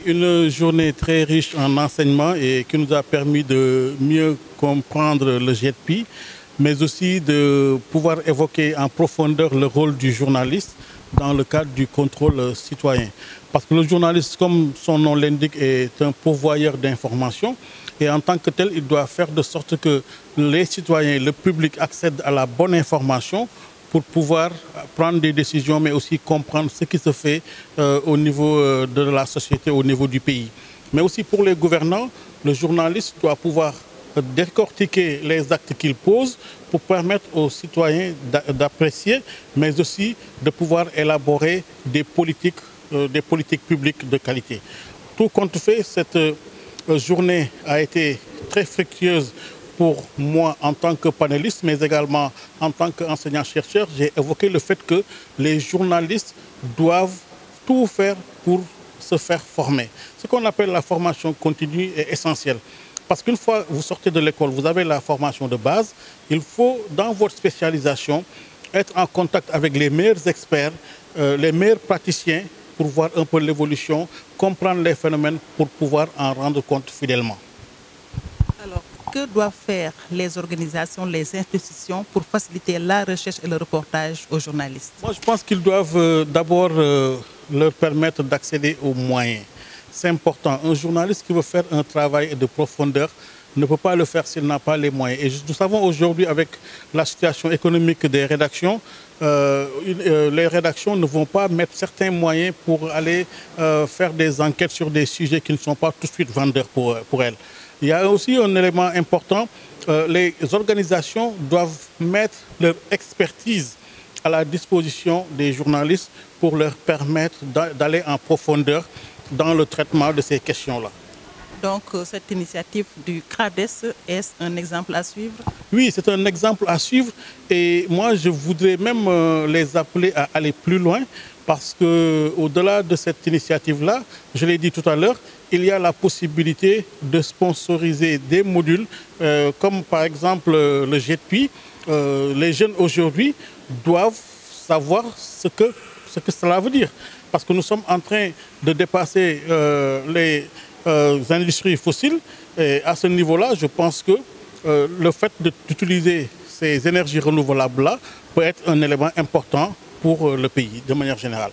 Une journée très riche en enseignements et qui nous a permis de mieux comprendre le GEDP, mais aussi de pouvoir évoquer en profondeur le rôle du journaliste dans le cadre du contrôle citoyen. Parce que le journaliste, comme son nom l'indique, est un pourvoyeur d'informations et en tant que tel, il doit faire de sorte que les citoyens, le public accèdent à la bonne information pour pouvoir prendre des décisions, mais aussi comprendre ce qui se fait au niveau de la société, au niveau du pays. Mais aussi pour les gouvernants, le journaliste doit pouvoir décortiquer les actes qu'il pose pour permettre aux citoyens d'apprécier, mais aussi de pouvoir élaborer des politiques publiques de qualité. Tout compte fait, cette journée a été très fructueuse pour moi en tant que panéliste, mais également en tant qu'enseignant-chercheur. J'ai évoqué le fait que les journalistes doivent tout faire pour se faire former. Ce qu'on appelle la formation continue est essentiel. Parce qu'une fois que vous sortez de l'école, vous avez la formation de base. Il faut, dans votre spécialisation, être en contact avec les meilleurs experts, les meilleurs praticiens pour voir un peu l'évolution, comprendre les phénomènes pour pouvoir en rendre compte fidèlement. Alors, que doivent faire les organisations, les institutions pour faciliter la recherche et le reportage aux journalistes? Moi, je pense qu'ils doivent d'abord leur permettre d'accéder aux moyens. C'est important. Un journaliste qui veut faire un travail de profondeur ne peut pas le faire s'il n'a pas les moyens. Et nous savons aujourd'hui, avec la situation économique des rédactions, les rédactions ne vont pas mettre certains moyens pour aller faire des enquêtes sur des sujets qui ne sont pas tout de suite vendeurs pour elles. Il y a aussi un élément important, les organisations doivent mettre leur expertise à la disposition des journalistes pour leur permettre d'aller en profondeur dans le traitement de ces questions-là. Donc, cette initiative du CRADES, est un exemple à suivre? Oui, c'est un exemple à suivre et moi, je voudrais même les appeler à aller plus loin parce qu'au-delà de cette initiative-là, je l'ai dit tout à l'heure, il y a la possibilité de sponsoriser des modules comme par exemple le GEDP. Les jeunes aujourd'hui doivent savoir ce que cela veut dire parce que nous sommes en train de dépasser les industries fossiles et à ce niveau-là, je pense que le fait d'utiliser ces énergies renouvelables-là peut être un élément important pour le pays de manière générale.